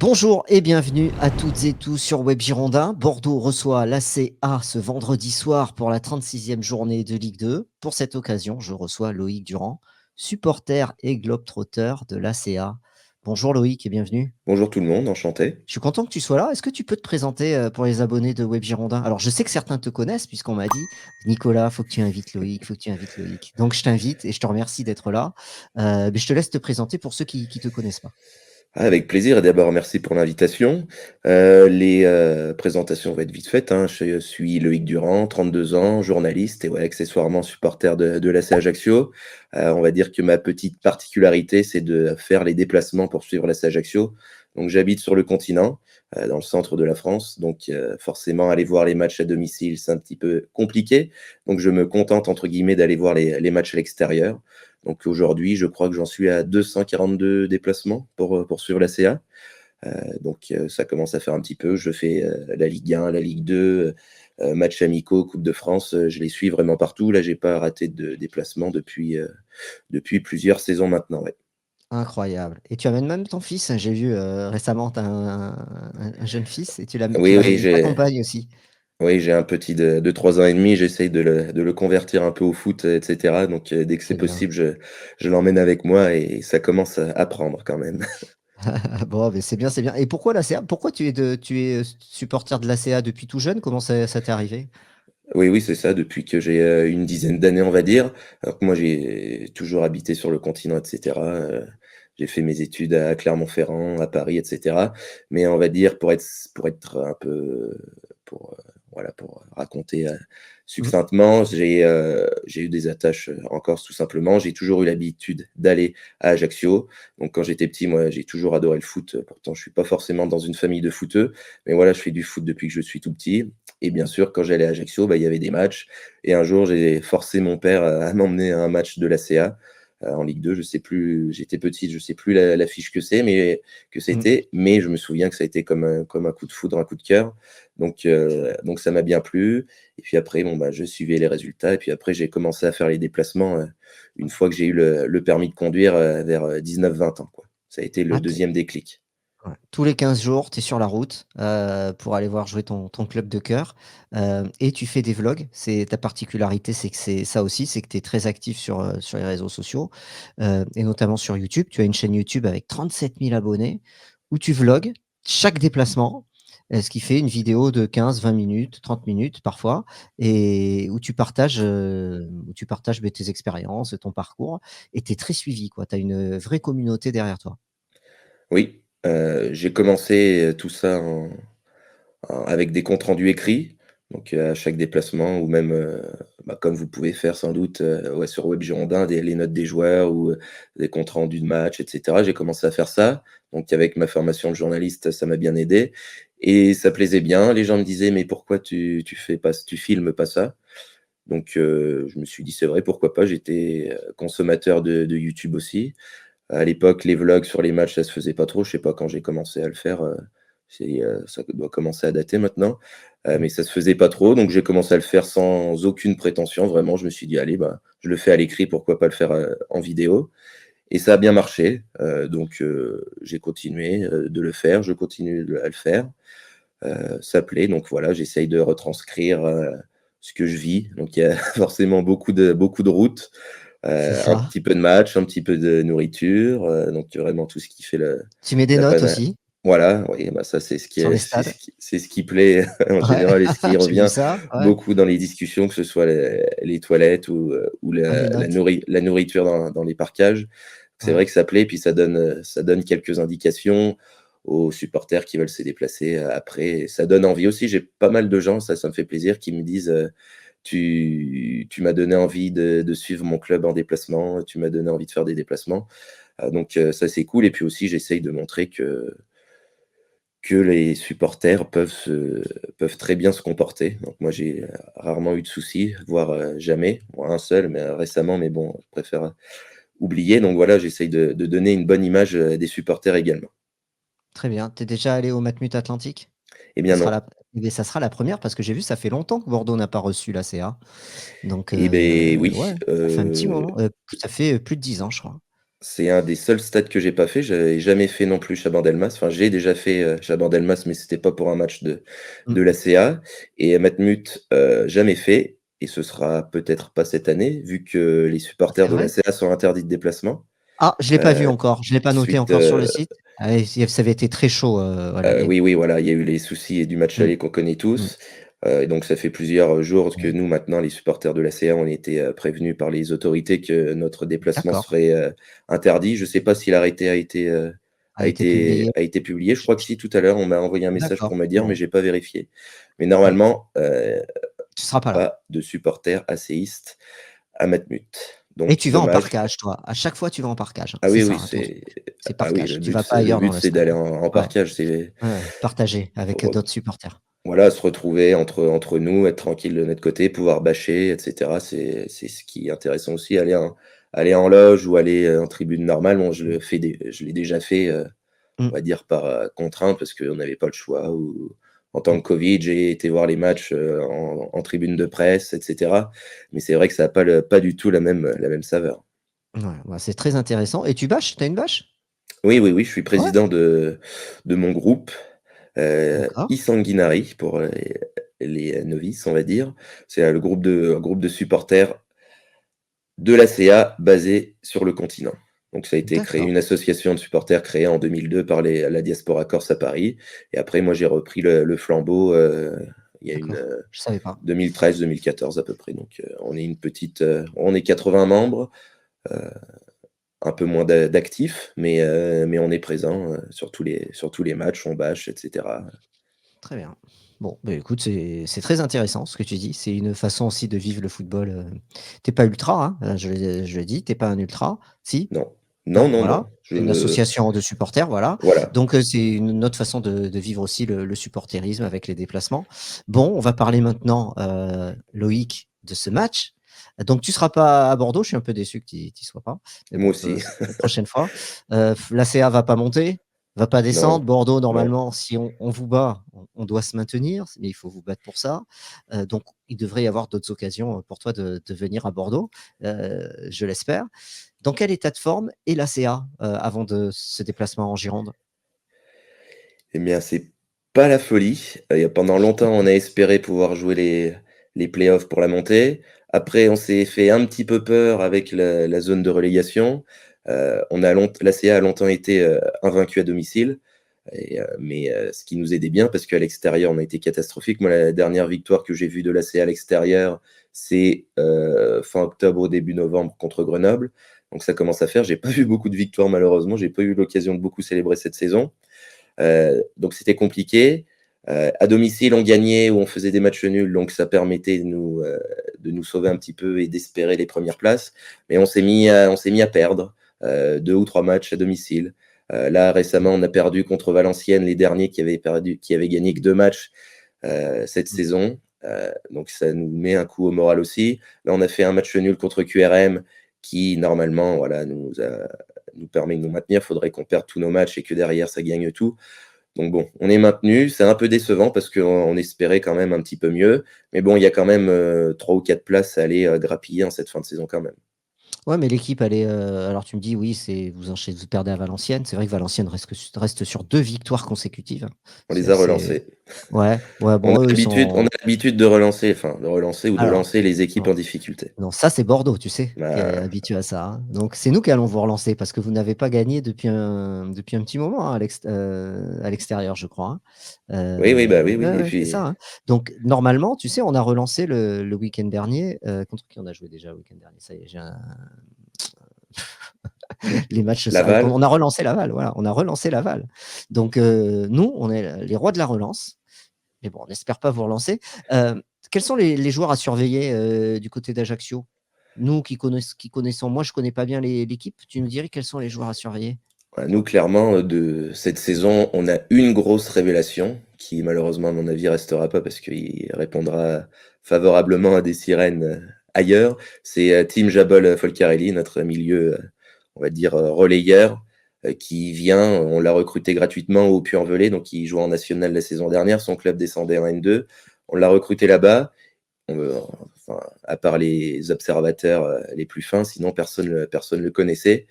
Bonjour et bienvenue à toutes et tous sur Web Girondin. Bordeaux reçoit l'ACA ce vendredi soir pour la 36e journée de Ligue 2. Pour cette occasion, je reçois Loïc Durand, supporter et globetrotter de l'ACA. Bonjour Loïc et bienvenue. Bonjour tout le monde, enchanté. Je suis content que tu sois là. Est-ce que tu peux te présenter pour les abonnés de Web Girondin? Alors, je sais que certains te connaissent puisqu'on m'a dit, Nicolas, faut que tu invites Loïc, faut que tu invites Loïc. Donc, je t'invite et je te remercie d'être là. Mais je te laisse te présenter pour ceux qui ne te connaissent pas. Avec plaisir et d'abord merci pour l'invitation. Les présentations vont être vite faites, hein. Je suis Loïc Durand, 32 ans, journaliste et ouais, accessoirement supporter de l'AC Ajaccio. On va dire que ma petite particularité, c'est de faire les déplacements pour suivre l'AC Ajaccio. Donc j'habite sur le continent, dans le centre de la France, donc forcément aller voir les matchs à domicile, c'est un petit peu compliqué. Donc je me contente entre guillemets d'aller voir les matchs à l'extérieur. Donc aujourd'hui, je crois que j'en suis à 242 déplacements pour suivre la CA. Ça commence à faire un petit peu. Je fais la Ligue 1, la Ligue 2, matchs amicaux, Coupe de France. Je les suis vraiment partout. Là, j'ai pas raté de déplacement depuis plusieurs saisons maintenant. Ouais. Incroyable. Et tu amènes même ton fils, hein, j'ai vu, récemment, tu as un jeune fils et tu Oui, oui, l'amènes ta compagne aussi. oui, j'ai un petit de 3 ans et demi. J'essaye de le convertir un peu au foot, etc. Donc, dès que c'est C'est bien. possible, je l'emmène avec moi et ça commence à prendre quand même. Bon, beh, c'est bien, c'est bien. Et pourquoi l'ACA? Pourquoi tu es, supporter de l'ACA depuis tout jeune? Comment ça t'est arrivé? Oui, oui, c'est ça, depuis que j'ai, une dizaine d'années, on va dire. Alors que moi, j'ai toujours habité sur le continent et cetera, j'ai fait mes études à Clermont-Ferrand, à Paris et cetera. Mais on va dire pour être un peu, pour, voilà, pour raconter, Mmh. succinctement, j'ai eu des attaches, en Corse tout simplement. J'ai toujours eu l'habitude d'aller à Ajaccio. Donc quand j'étais petit, moi, j'ai toujours adoré le foot, pourtant je suis pas forcément dans une famille de footeux, mais voilà, je fais du foot depuis que je suis tout petit. Et bien sûr, quand j'allais à Ajaccio, bah, il y avait des matchs. Et un jour, j'ai forcé mon père à m'emmener à un match de l'ACA en Ligue 2. Je sais plus, j'étais petit, je sais plus l'affiche que Mmh. c'était, mais je me souviens que ça a été comme un coup de foudre, un coup de cœur. Donc ça m'a bien plu. Et puis après, bon, bah, je suivais les résultats. Et puis après, j'ai commencé à faire les déplacements une fois que j'ai eu le permis de conduire vers 19-20 ans, quoi. Ça a été le Ah, t deuxième déclic. ouais. Tous les 15 jours, tu es sur la route, pour aller voir jouer ton club de cœur, et tu fais des vlogs. C'est ta particularité, c'est que c'est ça aussi, c'est que tu es très actif sur les réseaux sociaux, et notamment sur YouTube. Tu as une chaîne YouTube avec 37 000 abonnés où tu vlogs chaque déplacement, ce qui fait une vidéo de 15-20 minutes, 30 minutes parfois et où tu partages, beh, tes expériences, ton parcours et tu es très suivi, quoi. Tu as une vraie communauté derrière toi. Oui, j'ai commencé tout ça avec des comptes rendus écrits, donc à chaque déplacement ou même, bah, comme vous pouvez faire sans doute, ouais, sur Web Girondin, les notes des joueurs ou, des comptes rendus de match et cetera. J'ai commencé à faire ça, donc avec ma formation de journaliste, ça m'a bien aidé et ça plaisait bien. Les gens me disaient: «Mais pourquoi tu filmes pas ça?» Donc je me suis dit: «C'est vrai, pourquoi pas?» J'étais, consommateur de YouTube aussi. À l'époque, les vlogs sur les matchs, ça se faisait pas trop. Je sais pas quand j'ai commencé à le faire, ça doit commencer à dater maintenant, Mmh. mais ça se faisait pas trop, donc j'ai commencé à le faire sans aucune prétention. Vraiment, je me suis dit: «Allez, bah, je le fais à l'écrit, pourquoi pas le faire, en vidéo?» Et ça a bien marché, j'ai continué, de le faire, je continue à le faire, ça plaît, donc voilà, j'essaye de retranscrire, ce que je vis. Donc il y a forcément beaucoup de routes. C'est Un ça. petit peu de match, un petit peu de nourriture, donc vraiment tout ce qui fait le Tu mets des la notes pana aussi voilà, oui, bah, ça c'est ce qui sur est les c'est stades? ce qui c'est ce qui plaît en Ouais, général et ce qui j'ai vu revient ça, ouais. beaucoup dans les discussions, que ce soit les toilettes ou Ah, les notes. la nourriture dans les parkages. C'est Ouais. vrai que ça plaît, puis ça donne quelques indications aux supporters qui veulent se déplacer, après et ça donne envie aussi. J'ai pas mal de gens, ça me fait plaisir, qui me disent, «Tu m'as donné envie de suivre mon club en déplacement, tu m'as donné envie de faire des déplacements». Ça c'est cool et puis aussi j'essaye de montrer que les supporters peuvent très bien se comporter. Donc moi j'ai, rarement eu de soucis, voire, jamais. Bon, un seul, mais, récemment, mais bon, je préfère, oublier. Donc voilà, j'essaye de donner une bonne image, des supporters également. Très bien. Tu es déjà allé au Matmut Atlantique? Eh Ça bien sera non. la ça sera la première parce que j'ai vu ça fait longtemps que Bordeaux n'a pas reçu la CA. Donc Eh beh, oui, ouais, ça fait un petit moment, ça fait, plus de 10 ans, je crois. C'est un des seuls stades que j'ai pas fait. J'avais jamais fait non plus Chabandelmas. Enfin, j'ai déjà fait, Chabandelmas, mais c'était pas pour un match Mmh. de l'ACA et Matmut, jamais fait et ce sera peut-être pas cette année vu que les Ah, c'est supporters de vrai? l'ACA sont interdits de déplacement, Ah, je l'ai pas vu heu, encore, je l'ai pas noté suite, encore sur le site. Ah oui, si ça avait été très chaud, voilà les oui, oui, voilà, il y a eu les soucis et du match mmh, aller qu'on connaît mmh, tous, et donc ça fait plusieurs jours que ouais. nous, maintenant, les supporters de l'ACA, on a été, prévenus par les autorités que notre déplacement D'accord, serait, interdit. Je sais pas si l'arrêté a été publié. a été publié. Je J crois que j si, tout à l'heure, on m'a envoyé un message pour D'accord, me dire, mais bon, j'ai pas vérifié. Mais mmh. normalement, Tu seras pas là pas de supporters acéistes à Matmut, et donc tu vas en dommage. parkage toi? À chaque fois tu vas en parcage, hein? Ah C'est oui, ça, oui, hein, ton truc? C'est ah oui, parcage. Tu vas pas le ailleurs dans but, le c'est stade? d'aller en Ouais, partage, c'est ouais, ouais, partager avec, re d'autres supporters. voilà, se retrouver entre nous, être tranquille de notre côté, pouvoir bâcher et cetera. C'est ce qui est intéressant aussi, aller en loge ou aller, en tribune normale. Bon, Mmh. je l'ai déjà fait, Mmh. on va dire par, contrainte parce qu'on n'avait pas le choix ou en temps Mmh. de Covid, j'ai été voir les matchs, en tribune de presse et cetera. Mais c'est vrai que ça a pas du tout la même saveur. Ouais, bah, c'est très intéressant et tu bâches? Tu as une bâche? Oui, oui, oui, je suis Ouais? président de mon groupe, D'accord, e-Sanguinari pour, les novices, on va dire. C'est, un groupe de supporters de l'ACA basé sur le continent. Donc ça a été créé d'accord, une association de supporters créée en 2002 par la diaspora corse à Paris et après moi j'ai repris le flambeau, il y a d'accord. 2013-2014 à peu près. Donc, on est une petite, on est 80 membres, heu, un peu moins d'actifs, mais on est présent, sur tous les matchs, on bâche et cetera. Très bien. Bon, beh, écoute, c'est très intéressant ce que tu dis. C'est une façon aussi de vivre le football, tu pas ultra, hein, je l'ai dit, t'es pas un ultra? Si? Non. Non, Non, non, voilà. non, C'est une association de supporters, voilà. voilà. Donc, c'est une autre façon de vivre aussi le supporterisme avec les déplacements. Bon, on va parler maintenant, Loïc, de ce match. Donc tu seras pas à Bordeaux, je suis un peu déçu que tu y sois pas. Mais Moi bon, aussi. la prochaine fois. L'ACA va pas monter, va pas Non, descendre. Bordeaux, non. normalement, si on vous bat, on doit se maintenir, mais il faut vous battre pour ça. Donc il devrait y avoir d'autres occasions, pour toi de venir à Bordeaux, je l'espère. Dans quel état de forme est l'ACA, avant de ce déplacement en Gironde? Eh bien, c'est pas la folie. Il y a pendant longtemps, on a espéré pouvoir jouer les playoffs pour la montée. Après, on s'est fait un petit peu peur avec la zone de relégation. On a l'ACA a longtemps été, invaincu à domicile mais ce qui nous aidait bien parce qu'à l'extérieur, on a été catastrophique. Moi, la dernière victoire que j'ai vue de l'ACA à l'extérieur, c'est, fin octobre, au début novembre contre Grenoble. Donc ça commence à faire. J'ai pas vu beaucoup de victoires malheureusement. J'ai pas eu l'occasion de beaucoup célébrer cette saison. Donc c'était compliqué. À domicile, on gagnait ou on faisait des matchs nuls, donc ça permettait de nous sauver un petit peu et d'espérer les premières places. Mais on s'est mis à perdre 2 ou 3 matchs à domicile. Là, récemment, on a perdu contre Valenciennes, les derniers qui avaient gagné que 2 matchs cette Mmh. saison. Donc ça nous met un coup au moral aussi. Là, on a fait un match nul contre QRM qui, normalement, voilà, nous permet de nous maintenir. Il faudrait qu'on perde tous nos matchs et que derrière, ça gagne tout. Donc bon, on est maintenu. C'est un peu décevant parce qu'on espérait quand même un petit peu mieux. Mais bon, il y a quand même 3 ou 4 places à aller grappiller en cette fin de saison quand même. Ouais, mais l'équipe, elle est, alors tu me dis: «Oui, vous perdez à Valenciennes». C'est vrai que Valenciennes reste sur 2 victoires consécutives, hein. On C'est les a assez relancés. ouais, ouais, bon, eux, ils On a sont l'habitude de relancer, enfin de relancer ou de alors lancer les équipes non. en difficulté. Non, ça, c'est Bordeaux, tu sais, qui est Bah, habitué à ça, hein. Donc c'est nous qui allons vous relancer parce que vous n'avez pas gagné depuis un petit moment, hein, à l'extérieur, je crois, hein. oui, oui, bah, oui, oui Ouais, et ouais, c'est puis ça, hein. Donc normalement, tu sais, on a relancé le week-end dernier, contre qui on a joué déjà le week-end dernier? Ça y est, j'ai un les matchs s'arrêtent. Laval. On a relancé Laval, voilà, on a relancé Laval. Donc nous, on est les rois de la relance, mais bon, on n'espère pas vous relancer. Quels sont les joueurs à surveiller, du côté d'Ajaccio? Nous qui connaissons moi je connais pas bien l'équipe, tu nous dirais quels sont les joueurs à surveiller? Nous, clairement, de cette saison, on a une grosse révélation qui, malheureusement, à mon avis, restera pas parce qu'il répondra favorablement à des sirènes ailleurs. C'est Tim Jabol Folcarelli, notre milieu, on va dire, relayeur, qui vient. On l'a recruté gratuitement au Puy-en-Velay, donc il jouait en national la saison dernière. Son club descendait en N2. On l'a recruté là-bas. Enfin, à part les observateurs les plus fins, sinon personne le connaissait.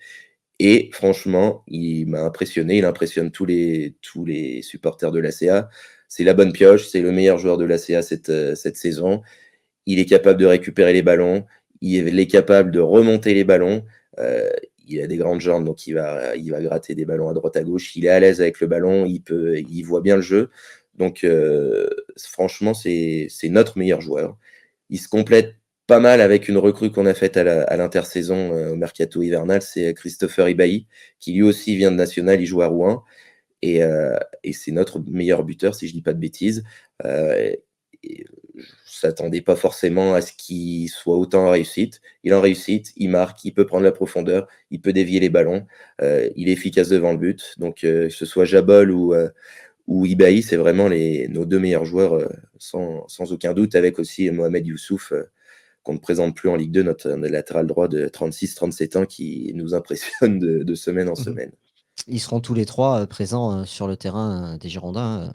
et franchement, il m'a impressionné, il impressionne tous les supporters de l'ACA. C'est la bonne pioche, c'est le meilleur joueur de l'ACA cette saison. Il est capable de récupérer les ballons, il est capable de remonter les ballons. Heu, il a des grandes jambes, donc il va gratter des ballons à droite, à gauche. Il est à l'aise avec le ballon, il voit bien le jeu. Donc franchement, c'est notre meilleur joueur. Il se complète pas mal avec une recrue qu'on a faite à l'intersaison, au mercato hivernal, c'est Christopher Ibahi, qui lui aussi vient de national, il joue à Rouen et c'est notre meilleur buteur si je dis pas de bêtises. Et je s'attendais pas forcément à ce qu'il soit autant en réussite. Il est en réussite, il marque, il peut prendre la profondeur, il peut dévier les ballons, il est efficace devant le but. Donc que ce soit Jabol ou Ibahi, c'est vraiment nos 2 meilleurs joueurs, sans aucun doute, avec aussi Mohamed Youssouf, qu'on ne présente plus en Ligue 2, notre latéral droit de 36-37 ans qui nous impressionne de semaine en Mmh. semaine. Ils seront tous les 3 présents, sur le terrain, des Girondins,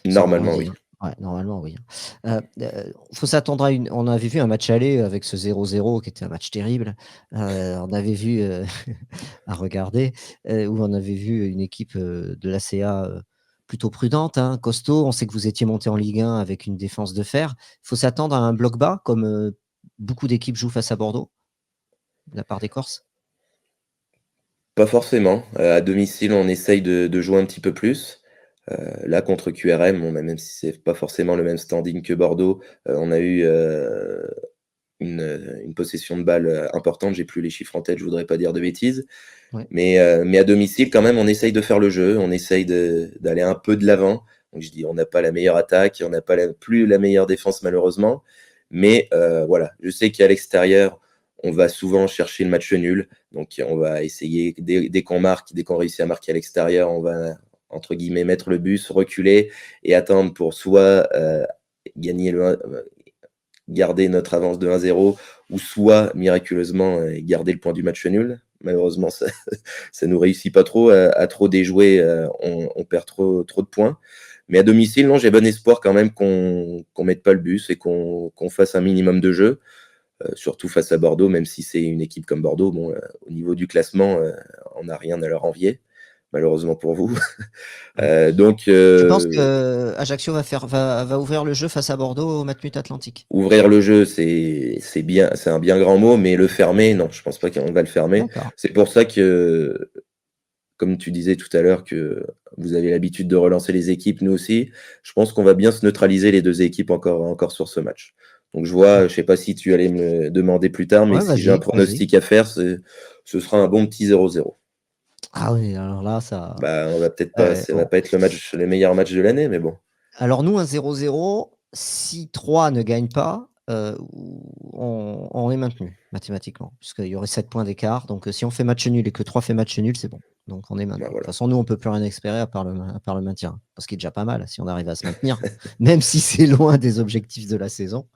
sans Normalement, oui, oui. hein. Ouais, normalement, oui, hein. Faut s'attendre à une on avait vu un match aller avec ce 0-0 qui était un match terrible. On avait vu, à regarder, où on avait vu une équipe, de l'ACA, plutôt prudente, hein, costaud. On sait que vous étiez monté en Ligue 1 avec une défense de fer. Faut s'attendre à un bloc bas comme, beaucoup d'équipes jouent face à Bordeaux, de la part des Corses? Pas forcément, à domicile, on essaye de jouer un petit peu plus. Là, contre QRM, bon, bah, même si c'est pas forcément le même standing que Bordeaux, on a eu, une possession de balle, importante. J'ai plus les chiffres en tête, je voudrais pas dire de bêtises. Ouais. Mais à domicile, quand même, on essaye de faire le jeu, on essaye d'aller un peu de l'avant. Donc je dis, on n'a pas la meilleure attaque, on n'a pas plus la meilleure défense malheureusement, mais voilà, je sais qu'à l'extérieur, on va souvent chercher le match nul. Donc on va essayer dès qu'on marque, dès qu'on réussit à marquer à l'extérieur, on va entre guillemets «mettre le bus», reculer et attendre pour soit, gagner garder notre avance de 1-0 ou soit miraculeusement, garder le point du match nul. Malheureusement, ça ça nous réussit pas trop à trop déjouer, on perd trop de points. Mais à domicile, non, j'ai bon espoir quand même qu'on mette pas le bus et qu'on fasse un minimum de jeu, surtout face à Bordeaux, même si c'est une équipe comme Bordeaux, bon, au niveau du classement, on n'a rien à leur envier, malheureusement pour vous. Mmh. Donc Tu penses qu'Ajaccio va ouvrir le jeu face à Bordeaux au Matmut Atlantique? ouvrir le jeu, c'est bien, c'est un bien grand mot, mais le fermer, non, je pense pas qu'on va le fermer. D'accord. C'est pour ça que, comme tu disais tout à l'heure que vous avez l'habitude de relancer les équipes, nous aussi, je pense qu'on va bien se neutraliser les 2 équipes encore sur ce match. Donc je vois, Mmh. je sais pas si tu allais me demander plus tard, mais Ouais, si j'ai un vas-y, vas-y. pronostic à faire, ce sera un bon petit 0-0. Ah oui, alors là, ça Bah, on va peut-être pas ça va bon. pas être le meilleur match de l'année, mais bon. Alors nous, un 0-0, si 3 ne gagnent pas, on est maintenu mathématiquement, puisqu'il y aurait 7 points d'écart. Donc, si on fait match nul et que 3 fait match nul, c'est bon. Donc on est Bah, maintenu. De toute voilà. façon, nous, on peut plus rien espérer à part le maintien, ce qui est déjà pas mal si on arrive à se maintenir, même si c'est loin des objectifs de la saison.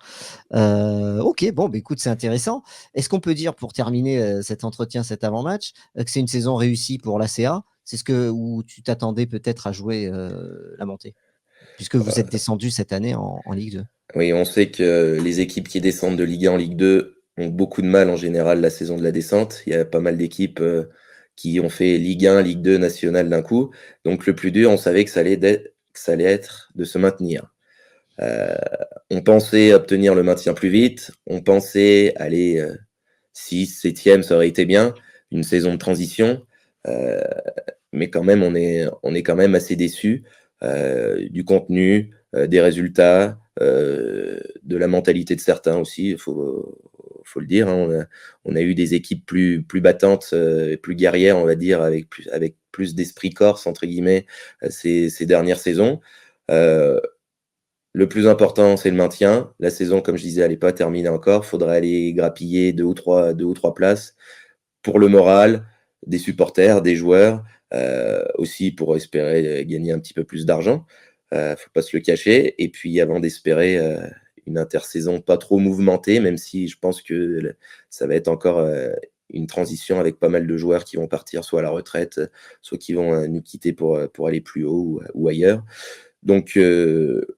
OK, bon, bah, écoute, c'est intéressant. Est-ce qu'on peut dire pour terminer, cet entretien, cet avant-match, que c'est une saison réussie pour l'ACA? C'est ce que où tu t'attendais peut-être à jouer, la montée? Puisque vous êtes descendu cette année en Ligue 2. Oui, on sait que les équipes qui descendent de Ligue 1 en Ligue 2 ont beaucoup de mal en général la saison de la descente. Il y a pas mal d'équipes, qui ont fait Ligue 1, Ligue 2 nationale d'un coup. Donc le plus dur, on savait que ça allait être de se maintenir. Heu, on pensait obtenir le maintien plus vite, on pensait aller, 6e, ça aurait été bien, une saison de transition, heu, mais quand même on est quand même assez déçus, du contenu, des résultats, de la mentalité de certains aussi, il faut le dire, hein. On a eu des équipes plus battantes, et plus guerrières, on va dire, avec plus «d'esprit corse» entre guillemets, ces dernières saisons. Heu le plus important, c'est le maintien. La saison, comme je disais, elle est pas terminée encore. Il faudrait aller grappiller 2 ou 3 places pour le moral des supporters, des joueurs, aussi pour espérer, gagner un petit peu plus d'argent. Faut pas se le cacher et puis avant d'espérer, une intersaison pas trop mouvementée, même si je pense que ça va être encore, une transition avec pas mal de joueurs qui vont partir soit à la retraite, soit qui vont, nous quitter pour aller plus haut ou ailleurs. Donc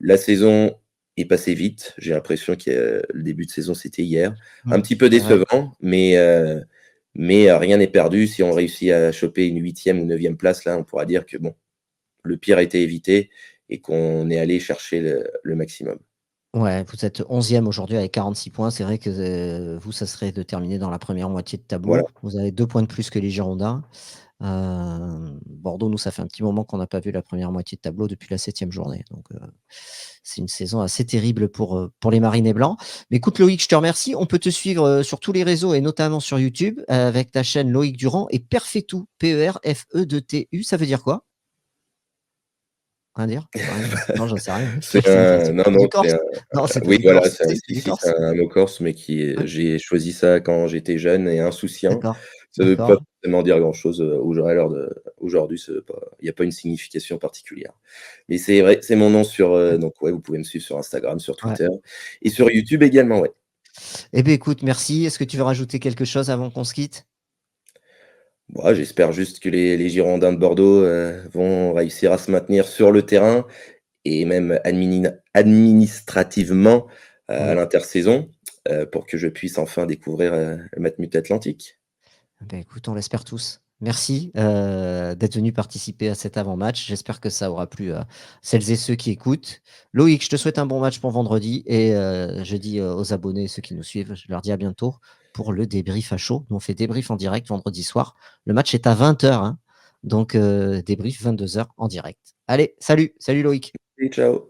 la saison est passée vite. J'ai l'impression que le début de saison, c'était hier. Un Mmh, petit peu c'est vrai. décevant, mais Mais rien n'est perdu. Si on réussit à choper une 8e ou 9e place, là, on pourra dire que bon, le pire a été évité et qu'on est allé chercher le maximum. Ouais, vous êtes 11e aujourd'hui avec 46 points. C'est vrai que, vous, ça serait de terminer dans la première moitié de Voilà. tableau. Vous avez 2 points de plus que les Girondins. Bordeaux, nous, ça fait un petit moment qu'on n'a pas vu la première moitié de tableau depuis la 7e journée. Donc, c'est une saison assez terrible pour les Marinés blancs. Mais écoute Loïc, je te remercie. On peut te suivre, sur tous les réseaux et notamment sur YouTube, avec ta chaîne Loïc Durand et Perfetou, P-E-R-F-E-2-T-U, ça veut dire quoi? Rien dire? Tu veux rien dire? Non, j'en sais rien. C'est C'est une un c'est non, pas non, du c'est corse? un Non, c'est pas oui, du voilà, corse. Si, c'est si, du si, c'est corse? un mot corse, mais Ouais, j'ai choisi ça quand j'étais jeune et insouciant. d'accord, Ça veut pas d'accord. forcément dire grand-chose, à l'heure aujourd'hui, il y a pas une signification particulière. Mais c'est vrai, c'est mon nom sur, donc ouais, vous pouvez me suivre sur Instagram, sur Ouais. Twitter et sur YouTube également, ouais. Eh beh, écoute, merci. Est-ce que tu veux rajouter quelque chose avant qu'on se quitte? Bah, j'espère juste que les Girondins de Bordeaux, vont réussir à se maintenir sur le terrain et même administrativement, à Oui. l'intersaison, pour que je puisse enfin découvrir, le Matmut Atlantique. Bah, écoute, on l'espère tous. Merci, d'être venu participer à cet avant-match. J'espère que ça aura plu à celles et ceux qui écoutent. Loïc, je te souhaite un bon match pour vendredi et je dis, aux abonnés, ceux qui nous suivent, je leur dis à bientôt pour le débrief à chaud. Nous, on fait débrief en direct vendredi soir. Le match est à 20h, hein, donc débrief 22h en direct. Allez, salut! Salut Loïc. Et ciao.